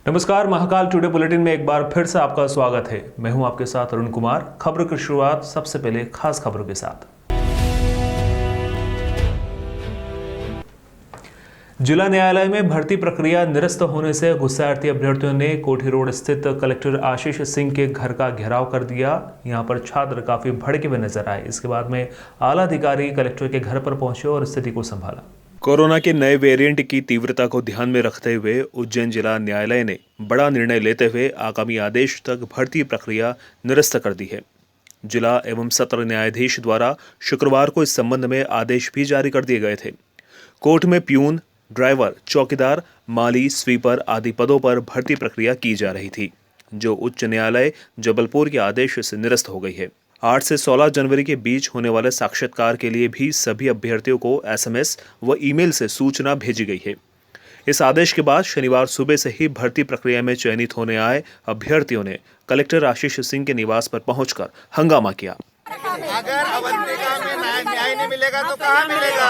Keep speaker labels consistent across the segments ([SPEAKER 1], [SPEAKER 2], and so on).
[SPEAKER 1] नमस्कार, Mahakal today bulletin में एक बार फिर से आपका स्वागत है। मैं हूं आपके साथ अरुण कुमार। खबर की शुरुआत सबसे पहले खास खबरों के साथ। जिला न्यायालय में भर्ती प्रक्रिया निरस्त होने से गुस्सार्थी अभ्यर्थियों ने कोठी रोड स्थित कलेक्टर आशीष सिंह के घर का घेराव कर दिया। यहां पर छात्र काफी भड़के हुए नजर आए। इसके बाद में आला अधिकारी कलेक्टर के घर पर पहुंचे और स्थिति को संभाला। कोरोना के नए वेरिएंट की तीव्रता को ध्यान में रखते हुए उज्जैन जिला न्यायालय ने बड़ा निर्णय लेते हुए आगामी आदेश तक भर्ती प्रक्रिया निरस्त कर दी है। जिला एवं सत्र न्यायाधीश द्वारा शुक्रवार को इस संबंध में आदेश भी जारी कर दिए गए थे। कोर्ट में प्यून, ड्राइवर, चौकीदार, माली, स्वीपर आदि पदों पर भर्ती प्रक्रिया की जा रही थी, जो उच्च न्यायालय जबलपुर के आदेश से निरस्त हो गई है। 8 से 16 जनवरी के बीच होने वाले साक्षात्कार के लिए भी सभी अभ्यर्थियों को SMS व ईमेल से सूचना भेजी गई है। इस आदेश के बाद शनिवार सुबह से ही भर्ती प्रक्रिया में चयनित होने आए अभ्यर्थियों ने कलेक्टर आशीष सिंह के निवास पर पहुंचकर हंगामा किया।
[SPEAKER 2] अगर अवंतिका में न्याय नहीं मिलेगा तो कहाँ मिलेगा?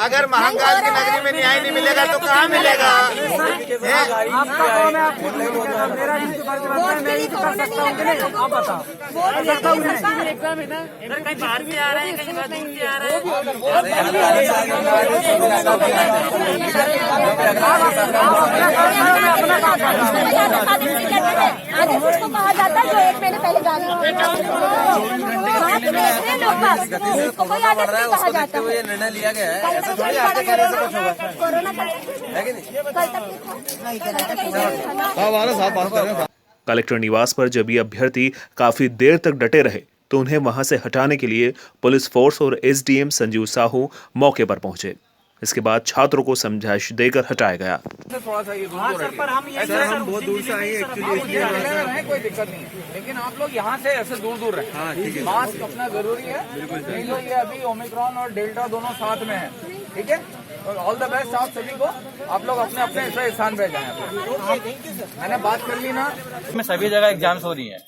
[SPEAKER 2] अगर महाकाल की नगरी में न्याय नहीं मिलेगा तो कहाँ मिलेगा?
[SPEAKER 3] कहीं बाहर से आ रहे हैं, कहीं दूर से आ रहे
[SPEAKER 4] हैं। उसको कहा जाता है जो 1 महीने पहले जाना कोई आदेश नहीं कहा जाता है।
[SPEAKER 2] निर्णय लिया गया है, ऐसा थोड़ी
[SPEAKER 4] कोरोना
[SPEAKER 1] कलेक्टर निवास पर जब ये अभ्यर्थी काफी देर तक डटे रहे तो उन्हें वहां से हटाने के लिए पुलिस फोर्स और SDM संजीव साहू मौके पर पहुंचे। इसके बाद छात्रों को समझाइश देकर हटाया गया।
[SPEAKER 2] हम बहुत दूर से आए एक्चुअली, कोई दिक्कत नहीं है, लेकिन आप लोग यहाँ से ऐसे दूर दूर रहे। मास्क अपना जरूरी है। नहीं तो ये अभी ओमिक्रॉन और डेल्टा दोनों साथ में है, ठीक है। ऑल द बेस्ट आप सभी को। आप लोग अपने अपने स्थान पे जाएं। मैंने बात कर ली ना,
[SPEAKER 5] में सभी जगह एग्जाम्स हो रही है,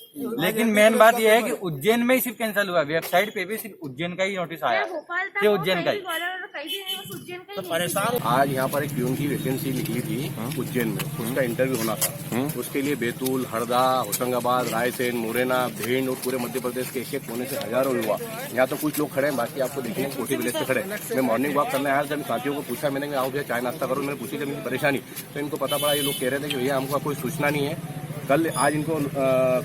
[SPEAKER 5] लेकिन मेन बात यह है कि उज्जैन में ही सिर्फ कैंसिल हुआ। वेबसाइट पे भी सिर्फ उज्जैन का ही नोटिस आया कि उज्जैन का ही।
[SPEAKER 2] तो परेशान। आज यहाँ पर एक प्यून की वैकेंसी निकली थी उज्जैन में, उसका इंटरव्यू होना था। उसके लिए बैतूल, हरदा, होशंगाबाद, रायसेन, मुरैना, भिंड और पूरे मध्य प्रदेश के एक कोने से हजारों युवा, यहाँ तो कुछ लोग खड़े हैं, बाकी आपको देखेंगे कोठी विलेज से खड़े। मैं मॉर्निंग वॉक करने आया, जब साथियों को पूछा, मैंने आओ भैया चाय नाश्ता करो, मैंने पूछी जब इनकी परेशानी, तो इनको पता पड़ा, ये लोग कह रहे थे कि भैया हमको कोई सूचना नहीं है। कल आज इनको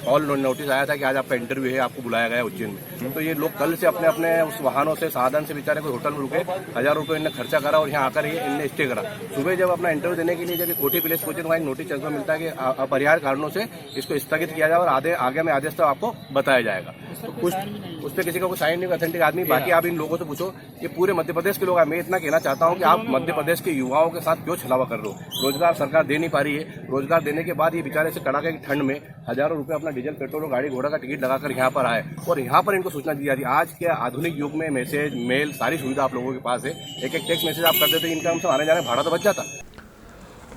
[SPEAKER 2] कॉल नोटिस आया था कि आज आपका इंटरव्यू है, आपको बुलाया गया उज्जैन में। तो ये लोग कल से अपने अपने उस वाहनों से, साधन से बेचारे कोई होटल में रुके, 1000 रुपये इन्हें खर्चा करा और यहाँ आकर इनने स्टे करा। सुबह जब अपना इंटरव्यू देने के लिए जब कोठी विलेज पहुंचे तो वहाँ नोटिस चलता मिलता है कि अपरिहार्य कारणों से इसको स्थगित किया जाए और आगे में आदेश तो आपको बताया जाएगा। तो कुछ उस पर किसी का कोई साइन नहीं, ऑथेंटिक आदमी। बाकी आप इन लोगों से पूछो, ये पूरे मध्य प्रदेश के लोग। मैं इतना कहना चाहता हूँ कि आप मध्य प्रदेश के युवाओं के साथ क्यों छलावा कर रहे हो? रोजगार सरकार दे नहीं पा रही है। रोजगार देने के बाद ये बेचारे से कड़ाके की ठंड में हजारों रुपए अपना डीजल, पेट्रोल और गाड़ी घोड़ा का टिकट लगाकर यहाँ पर आए और यहाँ पर इनको सूचना दी जाती है। आज के आधुनिक युग में मैसेज, मेल, सारी सुविधा आप लोगों के पास है। एक टेक्स्ट मैसेज आप कर देते, इनका हमसे आने जाने भाड़ा तो बच जाता।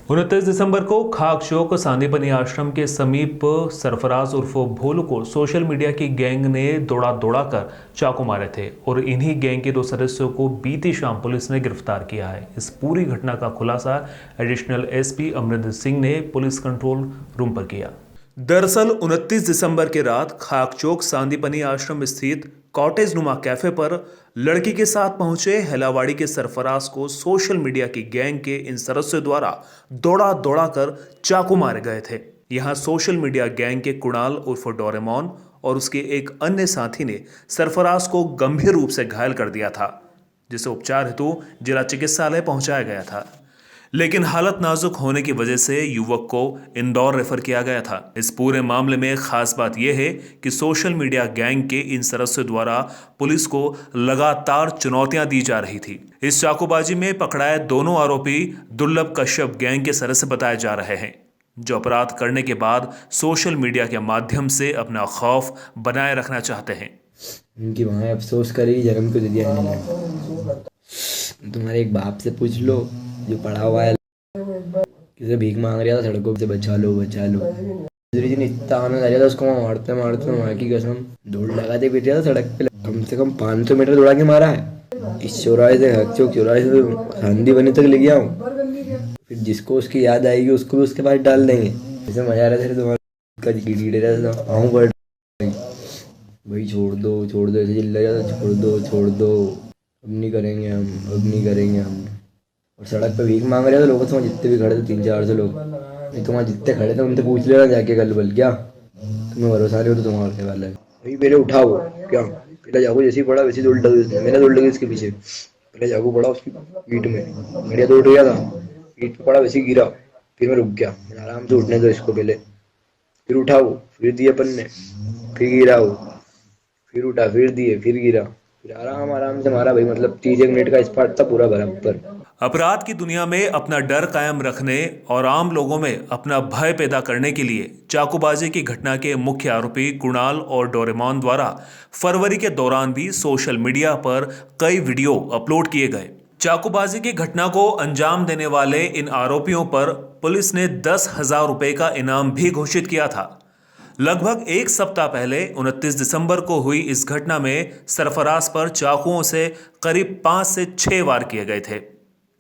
[SPEAKER 1] 29 दिसंबर को खाक चौक सांदीपनी आश्रम के समीप सरफराज उर्फ भोलू को सोशल मीडिया की गैंग ने दौड़ा कर चाकू मारे थे और इन्हीं गैंग के 2 सदस्यों को बीती शाम पुलिस ने गिरफ्तार किया है। इस पूरी घटना का खुलासा एडिशनल SP अमरिंदर सिंह ने पुलिस कंट्रोल रूम पर किया। दरअसल 29 दिसंबर की रात खाक चौक सांदीपनी आश्रम स्थित कॉटेज नुमा कैफे पर लड़की के साथ पहुंचे हेलावाड़ी के सरफराज को सोशल मीडिया की गैंग के इन सदस्यों द्वारा दौड़ा कर चाकू मारे गए थे। यहां सोशल मीडिया गैंग के कुणाल उर्फ डोरेमोन और उसके एक अन्य साथी ने सरफराज को गंभीर रूप से घायल कर दिया था, जिसे उपचार हेतु जिला चिकित्सालय पहुंचाया गया था, लेकिन हालत नाजुक होने की वजह से युवक को इंदौर रेफर किया गया था। इस पूरे मामले में खास बात यह है कि सोशल मीडिया गैंग के इन सदस्यों द्वारा पुलिस को लगातार चुनौतियां दी जा रही थी। इस चाकूबाजी में पकड़ाए दोनों आरोपी दुर्लभ कश्यप गैंग के सदस्य बताए जा रहे हैं, जो अपराध करने के बाद सोशल मीडिया के माध्यम से अपना खौफ बनाए रखना चाहते हैं।
[SPEAKER 6] उनकी वहाँ अफसोस करेगी जन्म को दे दिया नहीं। तुम्हारे एक बाप से पूछ लो जो पढ़ा हुआ है, किसी भीख मांग रहा था सड़कों से, बचा लो बचा लो। जी ने इतना आनंद आ रहा था उसको, मारते माँ की कसम दौड़ लगाते फिर रहा था सड़क पे। कम से कम 500 मीटर दौड़ा के मारा है। इस चौराहे से हक चौक चौराहे से सांदीपनी तक ले गया हूँ। फिर जिसको उसकी याद आएगी उसको भी उसके पास डाल देंगे। जैसे मजा आ रहा था तुम्हारा आऊँ पर भाई छोड़ दो ऐसे चिल्ला जाता, छोड़ दो अब नहीं करेंगे हम। और सड़क पे भीख मांग रहे थे लोग, तो जितने भी खड़े थे 300-400 लोग, नहीं तुम्हारे जितने खड़े थे उनसे पूछ लेना जाके कल बल क्या तुम्हें भरोसा नहीं हो तो तुम्हारे वाला है भाई। पहले उठाओ क्या, पहले जागो जैसे ही पड़ा वैसे ही उल्टा मैंने तो उल्टा इसके पीछे, पहले जागो पड़ा उसकी पीठ में, बढ़िया तो उठ गया था, पीठ पे पड़ा वैसे ही गिरा, फिर मैं रुक गया, मैंने आराम से उठने दो इसको पहले, फिर उठाओ फिर दिए अपन ने, फिर गिरा वो, फिर उठा फिर दिए फिर गिरा, फिर आराम से मारा भाई। मतलब 30 मिनट का स्पार्ट था पूरा बराबर।
[SPEAKER 1] अपराध की दुनिया में अपना डर कायम रखने और आम लोगों में अपना भय पैदा करने के लिए चाकूबाजी की घटना के मुख्य आरोपी कुणाल और डोरेमोन द्वारा फरवरी के दौरान भी सोशल मीडिया पर कई वीडियो अपलोड किए गए। चाकूबाजी की घटना को अंजाम देने वाले इन आरोपियों पर पुलिस ने 10,000 रुपए का इनाम भी घोषित किया था। लगभग एक सप्ताह पहले 29 दिसंबर को हुई इस घटना में सरफराज पर चाकुओं से करीब 5 से 6 वार किए गए थे।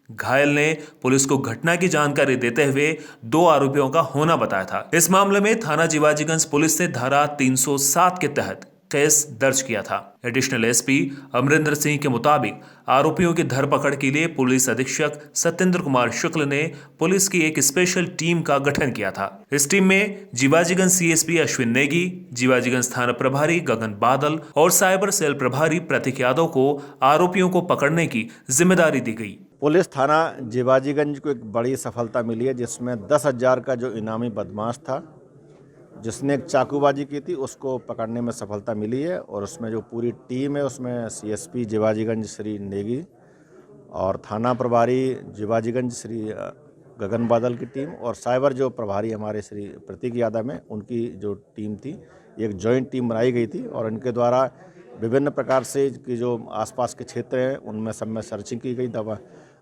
[SPEAKER 1] घायल ने पुलिस को घटना की जानकारी देते हुए 2 आरोपियों का होना बताया था। इस मामले में थाना जीवाजीगंज पुलिस ने धारा 307 के तहत केस दर्ज किया था। एडिशनल एसपी अमरिंदर सिंह के मुताबिक आरोपियों की धरपकड़ के लिए पुलिस अधीक्षक सत्येंद्र कुमार शुक्ल ने पुलिस की एक स्पेशल टीम का गठन किया था। इस टीम में जीवाजीगंज सीएसपी अश्विन नेगी, जीवाजीगंज थाना प्रभारी गगन बादल और साइबर सेल प्रभारी प्रतीक यादव को आरोपियों को पकड़ने की जिम्मेदारी दी गई।
[SPEAKER 7] पुलिस थाना जीवाजीगंज को एक बड़ी सफलता मिली है, जिसमें 10,000 का जो इनामी बदमाश था जिसने एक चाकूबाजी की थी उसको पकड़ने में सफलता मिली है। और उसमें जो पूरी टीम है उसमें सीएसपी जीवाजीगंज श्री नेगी और थाना प्रभारी जीवाजीगंज श्री गगन बादल की टीम और साइबर जो प्रभारी हमारे श्री प्रतीक यादव में उनकी जो टीम थी, एक जॉइंट टीम बनाई गई थी। और इनके द्वारा विभिन्न प्रकार से की जो आसपास के क्षेत्र हैं उनमें सब में सर्चिंग की गई,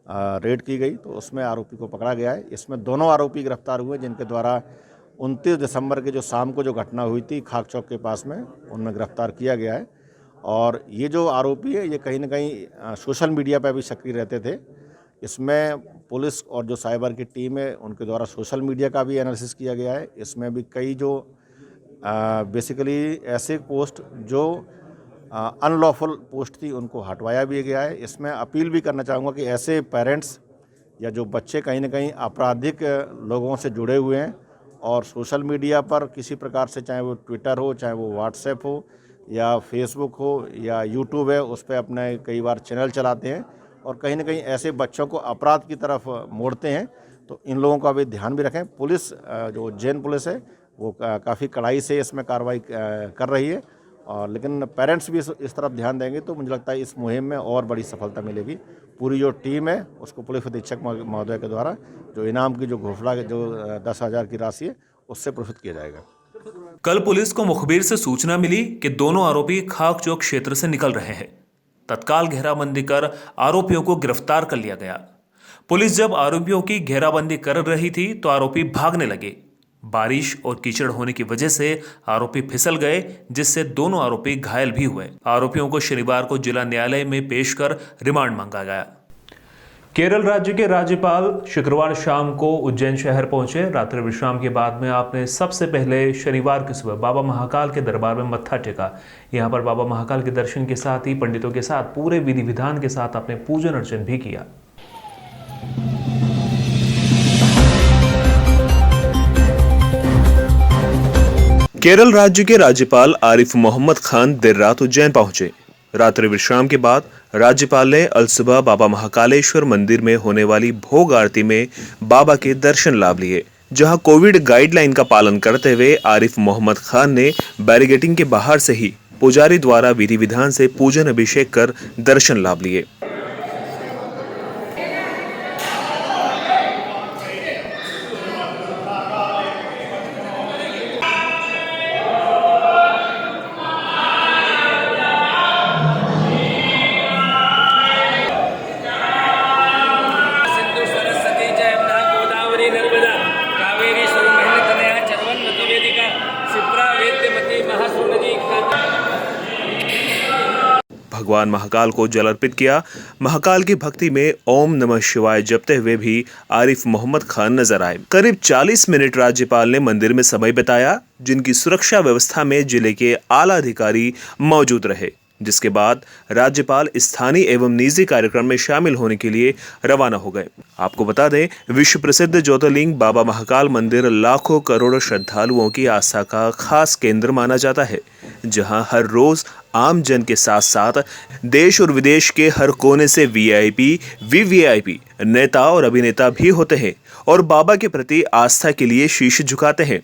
[SPEAKER 7] रेड की गई, तो उसमें आरोपी को पकड़ा गया है। इसमें दोनों आरोपी गिरफ्तार हुए जिनके द्वारा 29 दिसंबर के जो शाम को जो घटना हुई थी खाक चौक के पास में, उनमें गिरफ्तार किया गया है। और ये जो आरोपी है ये कहीं ना कहीं सोशल मीडिया पर भी सक्रिय रहते थे। इसमें पुलिस और जो साइबर की टीम है उनके द्वारा सोशल मीडिया का भी एनालिसिस किया गया है। इसमें भी कई जो बेसिकली ऐसे पोस्ट जो अनलॉफुल पोस्ट थी उनको हटवाया भी गया है। इसमें अपील भी करना चाहूँगा कि ऐसे पेरेंट्स या जो बच्चे कहीं ना कहीं आपराधिक लोगों से जुड़े हुए हैं और सोशल मीडिया पर किसी प्रकार से, चाहे वो ट्विटर हो, चाहे वो व्हाट्सएप हो या फेसबुक हो या यूट्यूब है, उस पर अपने कई बार चैनल चलाते हैं और कहीं ना कहीं ऐसे बच्चों को अपराध की तरफ मोड़ते हैं, तो इन लोगों का भी ध्यान भी रखें। पुलिस जो उज्जैन पुलिस है वो काफ़ी कड़ाई से इसमें कार्रवाई कर रही है और लेकिन पेरेंट्स भी इस तरफ ध्यान देंगे तो मुझे लगता है इस मुहिम में और बड़ी सफलता मिलेगी। पूरी जो टीम है उसको पुलिस अधीक्षक महोदय के द्वारा जो इनाम की जो घोषणा जो 10,000 की राशि है उससे पुरस्कृत किया जाएगा।
[SPEAKER 1] कल पुलिस को मुखबिर से सूचना मिली कि दोनों आरोपी खाक चौक क्षेत्र से निकल रहे हैं। तत्काल घेराबंदी कर आरोपियों को गिरफ्तार कर लिया गया। पुलिस जब आरोपियों की घेराबंदी कर रही थी तो आरोपी भागने लगे। बारिश और कीचड़ होने की वजह से आरोपी फिसल गए, जिससे दोनों आरोपी घायल भी हुए। आरोपियों को शनिवार को जिला न्यायालय में पेश कर रिमांड मांगा गया। केरल राज्य के राज्यपाल शुक्रवार शाम को उज्जैन शहर पहुंचे। रात्रि विश्राम के बाद में आपने सबसे पहले शनिवार की सुबह बाबा महाकाल के दरबार में मत्था टेका। यहां पर बाबा महाकाल के दर्शन के साथ ही पंडितों के साथ पूरे विधि विधान के साथ आपने पूजन अर्चन भी किया। केरल राज्य के राज्यपाल आरिफ मोहम्मद खान देर रात उज्जैन पहुंचे। रात्रि विश्राम के बाद राज्यपाल ने अलसुबह बाबा महाकालेश्वर मंदिर में होने वाली भोग आरती में बाबा के दर्शन लाभ लिए। जहां कोविड गाइडलाइन का पालन करते हुए आरिफ मोहम्मद खान ने बैरिकेडिंग के बाहर से ही पुजारी द्वारा विधि विधान से पूजन अभिषेक कर दर्शन लाभ लिए। भगवान महाकाल को जल अर्पित किया। महाकाल की भक्ति में ओम नमः शिवाय जपते हुए भी आरिफ मोहम्मद खान नजर आए। करीब 40 मिनट राज्यपाल ने मंदिर में समय बिताया, जिनकी सुरक्षा व्यवस्था में जिले के आला अधिकारी मौजूद रहे, जिसके बाद राज्यपाल स्थानीय एवं निजी कार्यक्रम में शामिल होने के लिए रवाना हो गए। आपको बता दें, विश्व प्रसिद्ध ज्योतिर्लिंग बाबा महाकाल मंदिर लाखों करोड़ों श्रद्धालुओं की आस्था का खास केंद्र माना जाता है, जहां हर रोज आम जन के साथ साथ देश और विदेश के हर कोने से वीआईपी, वीवीआईपी, नेता और अभिनेता भी होते हैं और बाबा के प्रति आस्था के लिए शीश झुकाते हैं।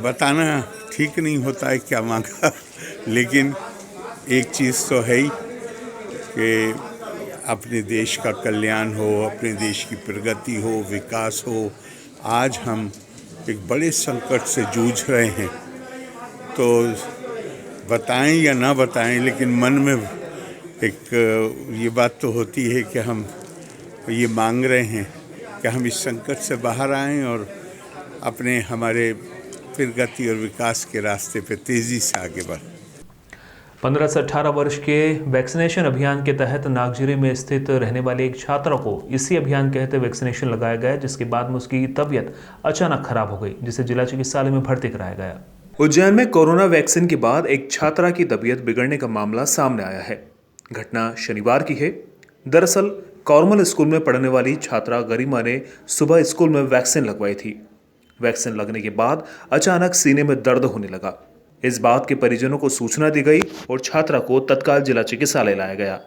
[SPEAKER 8] बताना ठीक नहीं होता है क्या मांगा, लेकिन एक चीज़ तो है ही कि अपने देश का कल्याण हो, अपने देश की प्रगति हो, विकास हो। आज हम एक बड़े संकट से जूझ रहे हैं, तो बताएं या ना बताएं, लेकिन मन में एक ये बात तो होती है कि हम ये मांग रहे हैं कि हम इस संकट से बाहर आएं और अपने हमारे प्रगति और विकास के रास्ते पे तेज़ी से आगे बढ़ें।
[SPEAKER 1] 15 से 18 वर्ष के वैक्सीनेशन अभियान के तहत नागजिरी में स्थित रहने वाले एक छात्रा को इसी अभियान के तहत वैक्सीनेशन लगाया गया, जिसके बाद में उसकी तबीयत अचानक खराब हो गई, जिसे जिला चिकित्सालय में भर्ती कराया गया। उज्जैन में कोरोना वैक्सीन के बाद एक छात्रा की तबीयत बिगड़ने का मामला सामने आया है। घटना शनिवार की है। दरअसल कॉर्मल स्कूल में पढ़ने वाली छात्रा गरिमा ने सुबह स्कूल में वैक्सीन लगवाई थी। वैक्सीन लगने के बाद अचानक सीने में दर्द होने लगा। इस बात के परिजनों को सूचना दी गई और छात्रा को तत्काल जिला चिकित्सालय लाया गया।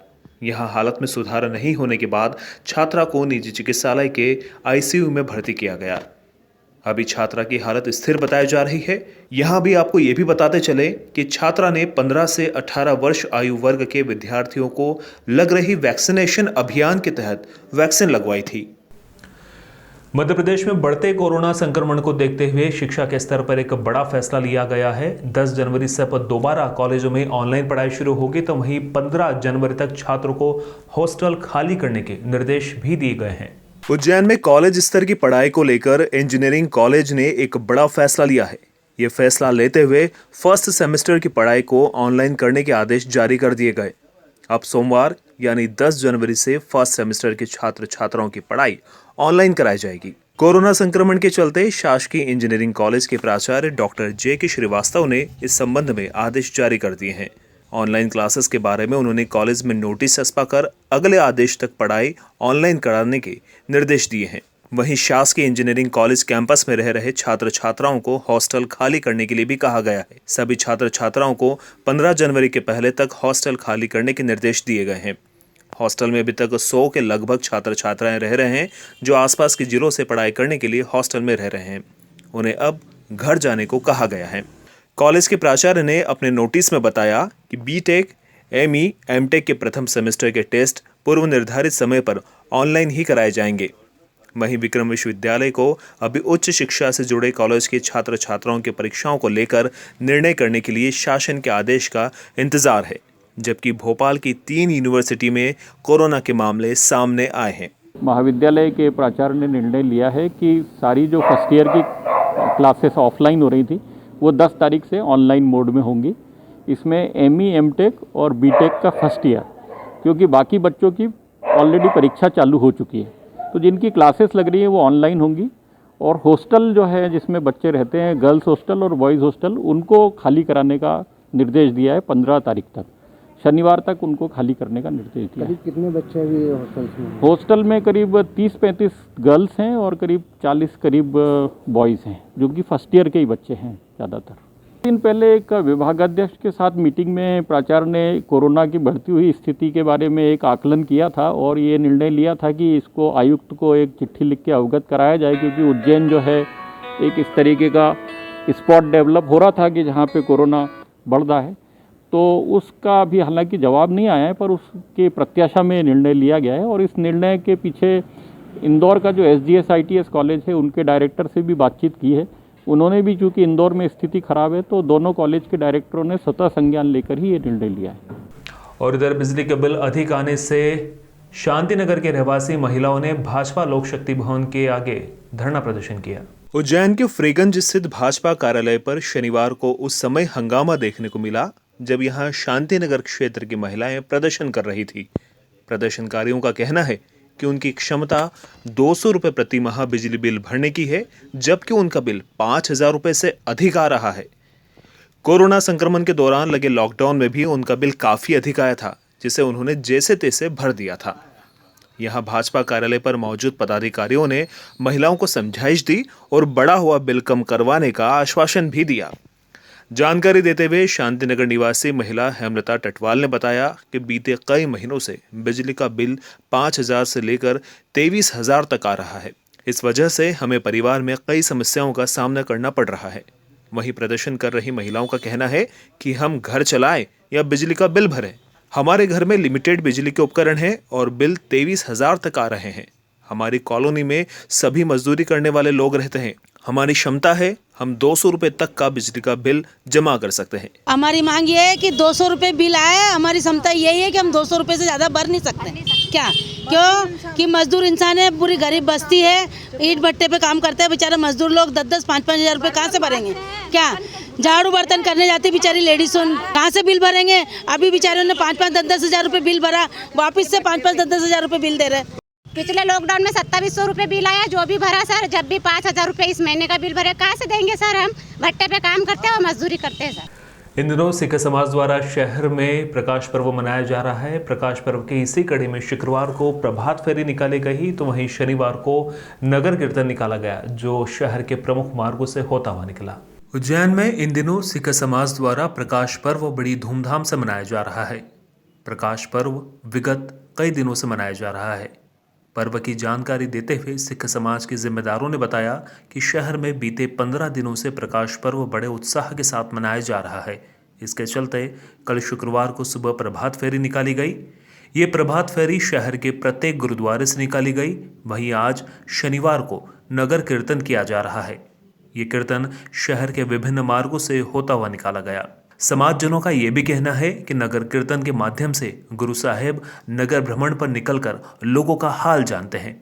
[SPEAKER 1] यहां हालत में सुधार नहीं होने के बाद छात्रा को निजी चिकित्सालय के आईसीयू में भर्ती किया गया। अभी छात्रा की हालत स्थिर बताई जा रही है। यहां भी आपको ये भी बताते चले कि छात्रा ने 15 से 18 वर्ष आयु वर्ग के विद्यार्थियों को लग रही वैक्सीनेशन अभियान के तहत वैक्सीन लगवाई थी। मध्य प्रदेश में बढ़ते कोरोना संक्रमण को देखते हुए शिक्षा के स्तर पर एक बड़ा फैसला लिया गया है। 10 जनवरी से दोबारा कॉलेजों में ऑनलाइन पढ़ाई शुरू होगी, तो वहीं 15 जनवरी तक छात्रों को हॉस्टल खाली करने के निर्देश भी दिए गए हैं। उज्जैन में कॉलेज स्तर की पढ़ाई को लेकर इंजीनियरिंग कॉलेज ने एक बड़ा फैसला लिया है। ये फैसला लेते हुए फर्स्ट सेमेस्टर की पढ़ाई को ऑनलाइन करने के आदेश जारी कर दिए गए। अब सोमवार यानी 10 जनवरी से फर्स्ट सेमेस्टर के छात्र छात्राओं की पढ़ाई ऑनलाइन कराई जाएगी। कोरोना संक्रमण के चलते शासकीय इंजीनियरिंग कॉलेज के प्राचार्य डॉक्टर जे.के. श्रीवास्तव ने इस संबंध में आदेश जारी कर दिए हैं। ऑनलाइन क्लासेस के बारे में उन्होंने कॉलेज में नोटिस छपवाकर अगले आदेश तक पढ़ाई ऑनलाइन कराने के निर्देश दिए हैं। वहीं शासकीय इंजीनियरिंग कॉलेज कैंपस में रह रहे छात्र छात्राओं को हॉस्टल खाली करने के लिए भी कहा गया है। सभी छात्र छात्राओं को 15 जनवरी के पहले तक हॉस्टल खाली करने के निर्देश दिए गए हैं। हॉस्टल में अभी तक 100 के लगभग छात्र छात्राएं रह रहे हैं, जो आसपास के जिलों से पढ़ाई करने के लिए हॉस्टल में रह रहे हैं। उन्हें अब घर जाने को कहा गया है। कॉलेज के प्राचार्य ने अपने नोटिस में बताया कि बीटेक, एमई, एमटेक के प्रथम सेमेस्टर के टेस्ट पूर्व निर्धारित समय पर ऑनलाइन ही कराए जाएंगे। वहीं विक्रम विश्वविद्यालय को अभी उच्च शिक्षा से जुड़े कॉलेज के छात्र छात्राओं की परीक्षाओं को लेकर निर्णय करने के लिए शासन के आदेश का इंतजार है, जबकि भोपाल की 3 यूनिवर्सिटी में कोरोना के मामले सामने आए हैं।
[SPEAKER 9] महाविद्यालय के प्राचार्य ने निर्णय लिया है कि सारी जो फर्स्ट ईयर की क्लासेस ऑफलाइन हो रही थी वो 10 तारीख से ऑनलाइन मोड में होंगी। इसमें एमई, एमटेक और बीटेक का फर्स्ट ईयर, क्योंकि बाकी बच्चों की ऑलरेडी परीक्षा चालू हो चुकी है, तो जिनकी क्लासेस लग रही है वो ऑनलाइन होंगी। और हॉस्टल जो है जिसमें बच्चे रहते हैं, गर्ल्स हॉस्टल और बॉयज़ हॉस्टल, उनको खाली कराने का निर्देश दिया है 15 तारीख तक। शनिवार तक उनको खाली करने का निर्देश दिया है।
[SPEAKER 10] करीब कितने बच्चे अभी हॉस्टल में?
[SPEAKER 9] हॉस्टल में करीब 30-35 गर्ल्स हैं और करीब 40 करीब बॉयज़ हैं, जो कि फर्स्ट ईयर के ही बच्चे हैं ज़्यादातर। दिन पहले एक विभागाध्यक्ष के साथ मीटिंग में प्राचार्य ने कोरोना की बढ़ती हुई स्थिति के बारे में एक आकलन किया था और ये निर्णय लिया था कि इसको आयुक्त को एक चिट्ठी लिख के अवगत कराया जाए, क्योंकि उज्जैन जो है एक इस तरीके का स्पॉट डेवलप हो रहा था कि जहाँ पे कोरोना बढ़ रहा है। तो उसका अभी हालांकि जवाब नहीं आया है, पर उसके प्रत्याशा में निर्णय लिया गया है। और इस निर्णय के पीछे इंदौर का जो SGS ITS कॉलेज है उनके डायरेक्टर से भी बातचीत की है। उन्होंने भी, चूँकि इंदौर में स्थिति खराब है, तो दोनों कॉलेज के डायरेक्टरों ने स्वतः संज्ञान लेकर ही ये निर्णय लिया है।
[SPEAKER 1] और इधर बिजली के बिल अधिक आने से शांति नगर के रहवासी महिलाओं ने भाजपा लोक शक्ति भवन के आगे धरना प्रदर्शन किया। उज्जैन के फ्रीगंज स्थित भाजपा कार्यालय पर शनिवार को उस समय हंगामा देखने को मिला जब यहां शांति नगर क्षेत्र की महिलाएं प्रदर्शन कर रही थी। प्रदर्शनकारियों का कहना है कि उनकी क्षमता 200 रुपये प्रति माह बिजली बिल भरने की है, जबकि उनका बिल 5,000 रुपये से अधिक आ रहा है। कोरोना संक्रमण के दौरान लगे लॉकडाउन में भी उनका बिल काफी अधिक आया था, जिसे उन्होंने जैसे तैसे भर दिया था। यहां भाजपा कार्यालय पर मौजूद पदाधिकारियों ने महिलाओं को समझाइश दी और बढ़ा हुआ बिल कम करवाने का आश्वासन भी दिया। जानकारी देते हुए शांतिनगर निवासी महिला हेमलता टटवाल ने बताया कि बीते कई महीनों से बिजली का बिल 5,000 से लेकर 23,000 तक आ रहा है। इस वजह से हमें परिवार में कई समस्याओं का सामना करना पड़ रहा है। वहीं प्रदर्शन कर रही महिलाओं का कहना है कि हम घर चलाएं या बिजली का बिल भरें, हमारे घर में लिमिटेड बिजली के उपकरण हैं और बिल 23,000 तक आ रहे हैं। हमारी कॉलोनी में सभी मजदूरी करने वाले लोग रहते हैं। हमारी क्षमता है, हम 200 रुपए तक का बिजली का बिल जमा कर सकते हैं।
[SPEAKER 11] हमारी मांग ये है कि 200 रुपए बिल आए। हमारी क्षमता यही है कि हम 200 रुपए से ज्यादा भर नहीं सकते। क्या? क्यों कि मजदूर इंसान है, पूरी गरीब बस्ती है, ईंट भट्टे पे काम करते हैं बेचारे मजदूर लोग। 10-10, 5-5 हजार रुपए कहाँ से भरेंगे? क्या झाड़ू बर्तन करने जाती बेचारी लेडीज कहाँ से बिल भरेंगे? अभी बेचारों ने 5-5, 10-10 हजार रुपए बिल भरा, वापिस से 5-5, 10-10 हजार रुपए बिल दे रहे।
[SPEAKER 4] पिछले लॉकडाउन में 2700 रुपए बिल आया, जो भी भरा सर। जब भी 5,000 रुपए इस महीने का बिल भरे, कहाँ से देंगे सर? हम भट्टे पे काम करते हैं और मजदूरी करते हैं सर।
[SPEAKER 1] इन दिनों सिख समाज द्वारा शहर में प्रकाश पर्व मनाया जा रहा है। प्रकाश पर्व की इसी कड़ी में शुक्रवार को प्रभात फेरी निकाली गई, तो वहीं शनिवार को नगर कीर्तन निकाला गया, जो शहर के प्रमुख मार्गों से होता हुआ निकला। उज्जैन में इन दिनों सिख समाज द्वारा प्रकाश पर्व बड़ी धूमधाम से मनाया जा रहा है। प्रकाश पर्व विगत कई दिनों से मनाया जा रहा है। पर्व की जानकारी देते हुए सिख समाज के जिम्मेदारों ने बताया कि शहर में बीते 15 दिनों से प्रकाश पर्व बड़े उत्साह के साथ मनाया जा रहा है। इसके चलते कल शुक्रवार को सुबह प्रभात फेरी निकाली गई। ये प्रभात फेरी शहर के प्रत्येक गुरुद्वारे से निकाली गई। वहीं आज शनिवार को नगर कीर्तन किया जा रहा है। ये कीर्तन शहर के विभिन्न मार्गों से होता हुआ निकाला गया। समाजजनों का ये भी कहना है कि नगर कीर्तन के माध्यम से गुरु साहेब नगर भ्रमण पर निकलकर लोगों का हाल जानते हैं।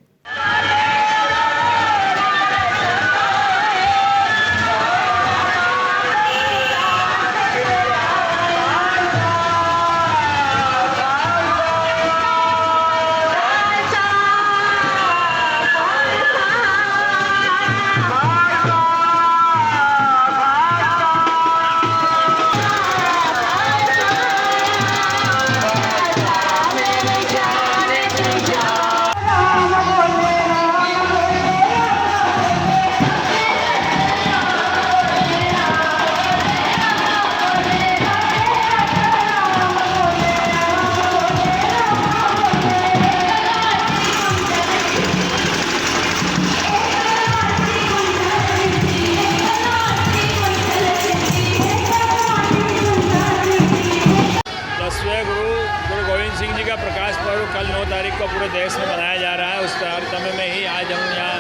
[SPEAKER 12] कल 9 तारीख को पूरे देश में मनाया जा रहा है। उस तारतम्य में ही आज हम यहाँ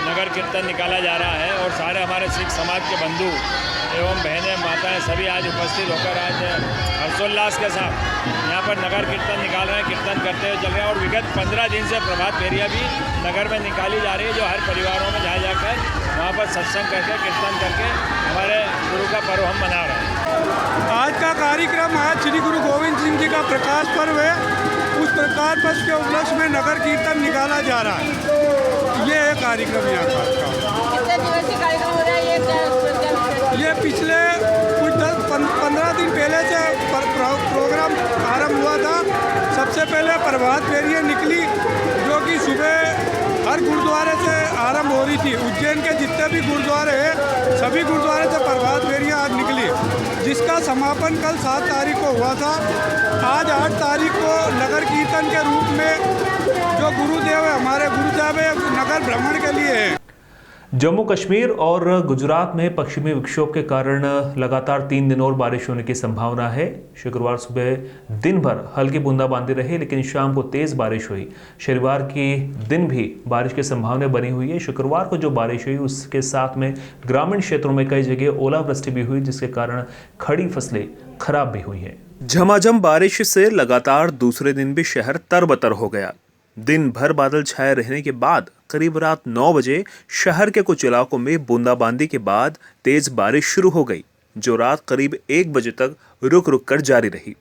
[SPEAKER 12] नगर कीर्तन निकाला जा रहा है और सारे हमारे सिख समाज के बंधु एवं बहनें माताएं सभी आज उपस्थित होकर आज हर्षोल्लास के साथ यहाँ पर नगर कीर्तन निकाल रहे हैं, कीर्तन करते हुए चल रहे हैं। और विगत 15 दिन से प्रभात फेरियाँ भी नगर में निकाली जा रही है, जो हर परिवारों में जा जाकर वहाँ पर सत्संग करके कीर्तन करके हमारे गुरु का पर्व हम मना रहे हैं।
[SPEAKER 13] आज का कार्यक्रम आज श्री गुरु गोविंद सिंह जी का प्रकाश पर्व है। उस प्रकाश पर्व के उपलक्ष्य में नगर कीर्तन निकाला जा रहा है। ये है कार्यक्रम यहाँ का।
[SPEAKER 4] कितने दिवसीय कार्यक्रम हो रहा है
[SPEAKER 13] ये पिछले कुछ 10-15 दिन पहले से प्रोग्राम आरंभ हुआ था। सबसे पहले प्रभात फेरियाँ निकली, जो कि सुबह हर गुरुद्वारे से आरंभ हो रही थी। उज्जैन के जितने भी गुरुद्वारे हैं सभी गुरुद्वारे से प्रभात फेरियाँ आज निकली, जिसका समापन कल 7 तारीख को हुआ था। आज 8 तारीख को नगर कीर्तन के रूप में जो गुरुदेव है हमारे गुरु साहब है नगर भ्रमण के लिए है।
[SPEAKER 1] जम्मू कश्मीर और गुजरात में पश्चिमी विक्षोभ के कारण लगातार 3 दिन और बारिश होने की संभावना है। शुक्रवार सुबह दिन भर हल्की बूंदाबांदी रही, लेकिन शाम को तेज बारिश हुई। शनिवार की दिन भी बारिश की संभावना बनी हुई है। शुक्रवार को जो बारिश हुई उसके साथ में ग्रामीण क्षेत्रों में कई जगह ओलावृष्टि भी हुई, जिसके कारण खड़ी फसलें खराब भी हुई हैं। झमाझम बारिश से लगातार दूसरे दिन भी शहर तरबतर हो गया। दिन भर बादल छाए रहने के बाद करीब रात 9 बजे शहर के कुछ इलाकों में बूंदाबांदी के बाद तेज बारिश शुरू हो गई, जो रात करीब 1 बजे तक रुक रुक कर जारी रही।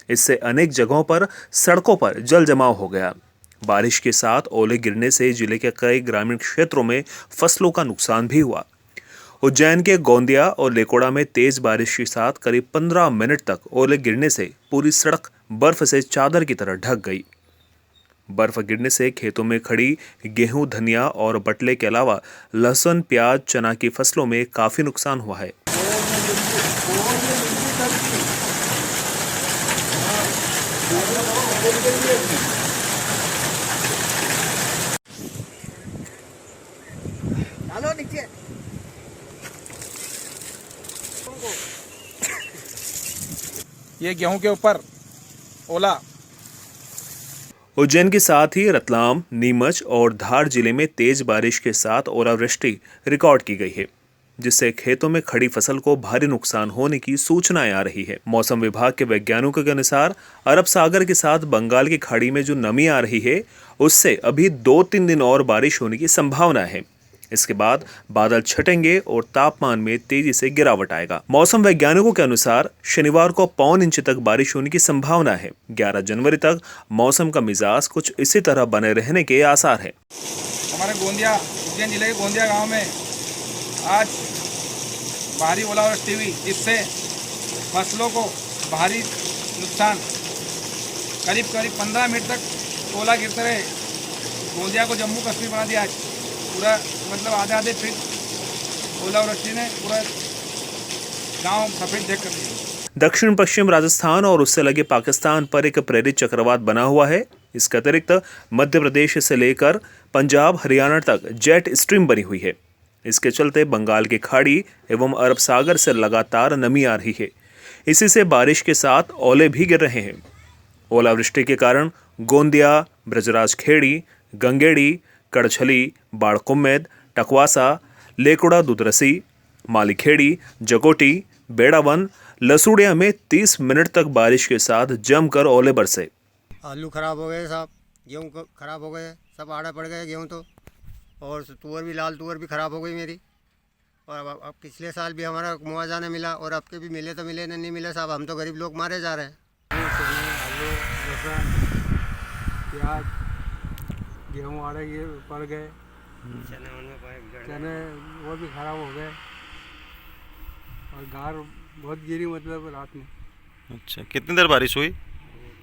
[SPEAKER 1] इससे अनेक जगहों पर सड़कों पर जल जमाव हो गया। बारिश के साथ ओले गिरने से जिले के कई ग्रामीण क्षेत्रों में फसलों का नुकसान भी हुआ। उज्जैन के गोंदिया और लेकोड़ा में तेज बारिश के साथ करीब 15 मिनट तक ओले गिरने से पूरी सड़क बर्फ से चादर की तरह ढक गई। बर्फ गिरने से खेतों में खड़ी गेहूं, धनिया और बटले के अलावा लहसुन, प्याज, चना की फसलों में काफी नुकसान हुआ है।
[SPEAKER 5] ये गेहूं के ऊपर ओला।
[SPEAKER 1] उज्जैन के साथ ही रतलाम, नीमच और धार जिले में तेज बारिश के साथ ओलावृष्टि रिकॉर्ड की गई है, जिससे खेतों में खड़ी फसल को भारी नुकसान होने की सूचनाएं आ रही है। मौसम विभाग के वैज्ञानिकों के अनुसार अरब सागर के साथ बंगाल की खाड़ी में जो नमी आ रही है उससे अभी 2-3 दिन और बारिश होने की संभावना है। इसके बाद बादल छटेंगे और तापमान में तेजी से गिरावट आएगा। मौसम वैज्ञानिकों के अनुसार शनिवार को 1.25 इंच तक बारिश होने की संभावना है। 11 जनवरी तक मौसम का मिजाज कुछ इसी तरह बने रहने के आसार है।
[SPEAKER 5] हमारे गोंदिया, उज्जैन जिले के गोंदिया गांव में आज भारी ओलावृष्टि हुई, जिससे फसलों को भारी नुकसान, करीब 15 मिनट तक ओला गिरते रहे। गोंदिया को जम्मू कश्मीर बना दिया। आज पूरा मतलब आधे फीट ओलावृष्टि ने पूरा गांव सफेद देख कर दिया।
[SPEAKER 1] दक्षिण पश्चिम राजस्थान और उससे लगे पाकिस्तान पर एक प्रेरित चक्रवात बना हुआ है। इसके अतिरिक्त मध्य प्रदेश से लेकर पंजाब, हरियाणा तक जेट स्ट्रीम बनी हुई है। इसके चलते बंगाल की खाड़ी एवं अरब सागर से लगातार नमी आ रही है। इसी से बारिश के साथ ओले भी गिर रहे हैं। ओलावृष्टि के कारण गोंदिया, ब्रजराज खेड़ी, गंगेड़ी, कड़छली, बाड़कुम्मेद, टकवासा, लेकोड़ा, दुधरसी, मालीखेड़ी, जकोटी, बेड़ावन, लसूड़िया में 30 मिनट तक बारिश के साथ जमकर ओले बरसे।
[SPEAKER 10] आलू खराब हो गए साहब, गेहूँ खराब हो गए, सब आड़ा पड़ गए गेहूँ तो, और तुअर भी, लाल तुअर भी खराब हो गई मेरी। और अब पिछले साल भी हमारा मुआवजा नहीं मिला और अब के भी मिले तो मिले, नहीं मिले साहब। हम तो गरीब लोग मारे जा रहे हैं। आलू, लहसुन, प्याज, गेहूँ आड़े ये पड़ गए, चने वो भी खराब हो गए, और गार बहुत गिरी मतलब रात में।
[SPEAKER 7] अच्छा, कितनी देर बारिश हुई?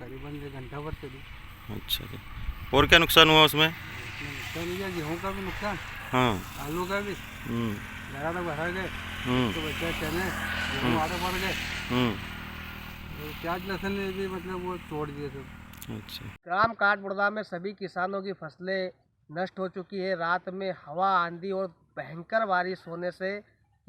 [SPEAKER 10] करीबन 1 घंटा भर चली।
[SPEAKER 7] अच्छा, और क्या नुकसान हुआ उसमें?
[SPEAKER 10] नुकसान हुआ, गेहूँ का भी नुकसान,
[SPEAKER 7] हाँ,
[SPEAKER 10] आलू का भी, ज़्यादा तक भरा गए तो बच्चे चने गेहूँ आड़े पड़ गए, और प्याज लहसुन ने भी मतलब वो तोड़ दिए सब।
[SPEAKER 7] अच्छा।
[SPEAKER 14] ग्राम काठबुड़दा में सभी किसानों की फसलें नष्ट हो चुकी है। रात में हवा, आंधी और भयंकर बारिश होने से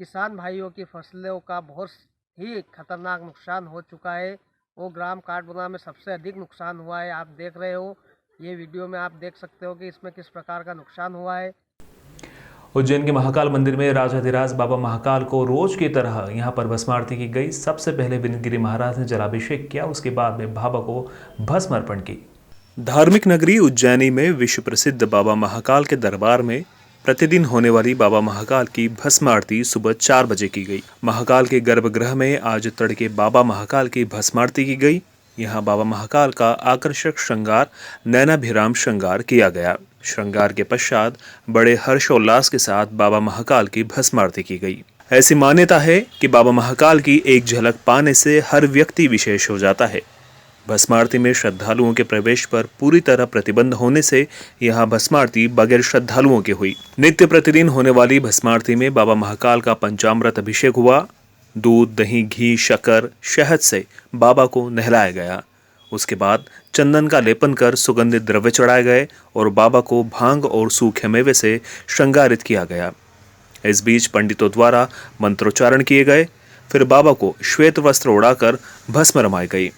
[SPEAKER 14] किसान भाइयों की फसलों का बहुत ही खतरनाक नुकसान हो चुका है। वो ग्राम काठबुड़दा में सबसे अधिक नुकसान हुआ है। आप देख रहे हो, ये वीडियो में आप देख सकते हो कि इसमें किस प्रकार का नुकसान हुआ है।
[SPEAKER 1] उज्जैन के महाकाल मंदिर में राजाधिराज बाबा महाकाल को रोज की तरह यहां पर भस्म आरती की गई। सबसे पहले विनयगिरी महाराज ने जलाभिषेक किया, उसके बाद में बाबा को भस्म अर्पण की। धार्मिक नगरी उज्जैनी में विश्व प्रसिद्ध बाबा महाकाल के दरबार में प्रतिदिन होने वाली बाबा महाकाल की भस्म आरती सुबह 4 बजे की गई। महाकाल के गर्भगृह में आज तड़के बाबा महाकाल की भस्म आरती की गई। यहाँ बाबा महाकाल का आकर्षक श्रृंगार, नैनाभिराम श्रृंगार किया गया। श्रृंगार के पश्चात बड़े हर्षोल्लास के साथ बाबा महाकाल की भस्म आरती की गई। ऐसी मान्यता है कि बाबा महाकाल की एक झलक पाने से हर व्यक्ति विशेष हो जाता है। भस्म आरती में श्रद्धालुओं के प्रवेश पर पूरी तरह प्रतिबंध होने से यहाँ भस्म आरती बगैर श्रद्धालुओं की हुई। नित्य प्रतिदिन होने वाली भस्म आरती में बाबा महाकाल का पंचामृत अभिषेक हुआ। दूध, दही, घी, शक्कर, शहद से बाबा को नहलाया गया। उसके बाद चंदन का लेपन कर सुगंधित द्रव्य चढ़ाए गए और बाबा को भांग और सूखे मेवे से श्रृंगारित किया गया। इस बीच पंडितों द्वारा मंत्रोच्चारण किए गए। फिर बाबा को श्वेत वस्त्र उड़ाकर भस्म रमाई गई।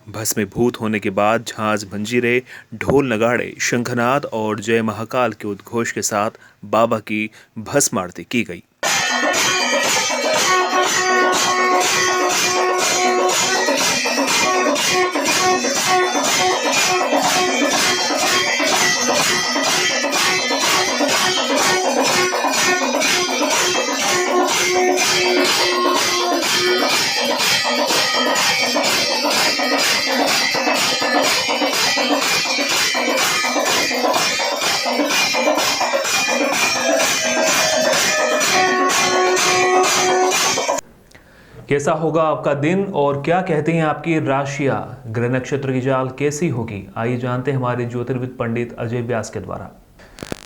[SPEAKER 1] भस्मीभूत होने के बाद झांझ, मंजीरे, ढोल, नगाड़े, शंखनाद और जय महाकाल के उद्घोष के साथ बाबा की भस्म आरती की गई। कैसा होगा आपका दिन और क्या कहती हैं आपकी राशियां? ग्रह नक्षत्र की चाल कैसी होगी? आइए जानते हैं हमारे ज्योतिर्विद पंडित अजय व्यास के द्वारा।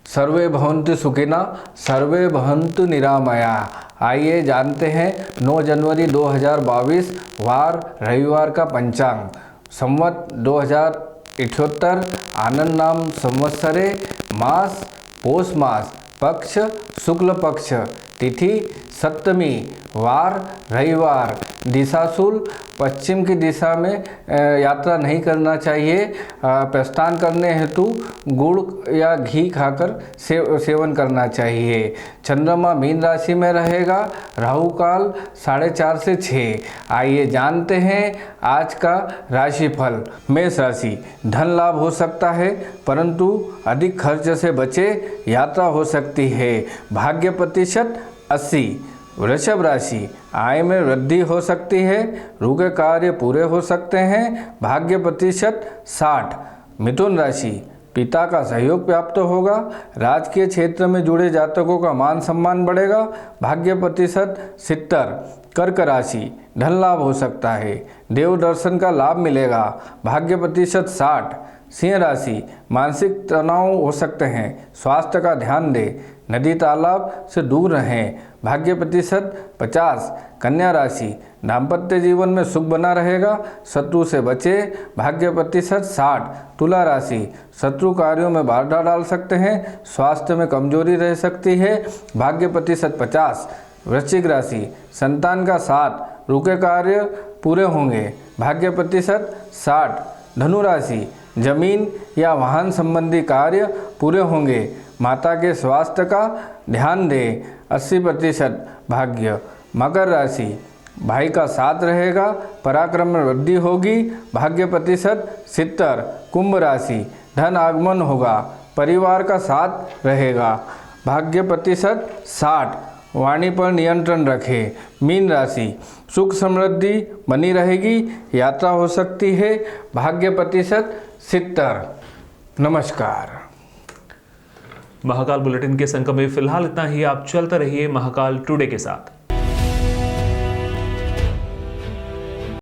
[SPEAKER 15] सर्वे भवन्तु सुखिना, सर्वे भवन्तु निरामया। आइए जानते हैं 9 जनवरी 2022 वार रविवार का पंचांग। संवत 2078, आनंद नाम संवत्सरे, मास पौष मास, पक्ष शुक्ल पक्ष, तिथि सप्तमी, वार रविवार, दिशाशूल पश्चिम की दिशा में यात्रा नहीं करना चाहिए। प्रस्थान करने हेतु गुड़ या घी खाकर सेवन करना चाहिए। चंद्रमा मीन राशि में रहेगा। राहु काल 4:30 से 6। आइए जानते हैं आज का राशिफल। मेष राशि, धन लाभ हो सकता है परंतु अधिक खर्च से बचे, यात्रा हो सकती है। भाग्य प्रतिशत 80। वृषभ राशि, आय में वृद्धि हो सकती है, रुके कार्य पूरे हो सकते हैं। भाग्य प्रतिशत 60। मिथुन राशि, पिता का सहयोग प्राप्त होगा। राजकीय क्षेत्र में जुड़े जातकों का मान सम्मान बढ़ेगा। भाग्य प्रतिशत 70। कर्क राशि, धन लाभ हो सकता है, देव दर्शन का लाभ मिलेगा। भाग्य प्रतिशत 60। सिंह राशि, मानसिक तनाव हो सकते हैं, स्वास्थ्य का ध्यान दें। नदी तालाब से दूर रहें। भाग्य प्रतिशत 50। कन्या राशि, दाम्पत्य जीवन में सुख बना रहेगा, शत्रु से बचे। भाग्य प्रतिशत 60। तुला राशि, शत्रु कार्यों में बाधा डाल सकते हैं, स्वास्थ्य में कमजोरी रह सकती है। भाग्य प्रतिशत 50। वृश्चिक राशि, संतान का साथ, रुके कार्य पूरे होंगे। भाग्य प्रतिशत 60। धनु राशि, जमीन या वाहन संबंधी कार्य पूरे होंगे। माता के स्वास्थ्य का ध्यान दें। 80% भाग्य। मकर राशि, भाई का साथ रहेगा, पराक्रम में वृद्धि होगी। भाग्य प्रतिशत 70। कुंभ राशि, धन आगमन होगा, परिवार का साथ रहेगा। भाग्य प्रतिशत 60। वाणी पर नियंत्रण रखें। मीन राशि, सुख समृद्धि बनी रहेगी, यात्रा हो सकती है। भाग्य प्रतिशत 70। नमस्कार।
[SPEAKER 1] महाकाल बुलेटिन के संक में फिलहाल इतना ही। आप चलते रहिए महाकाल टुडे के साथ।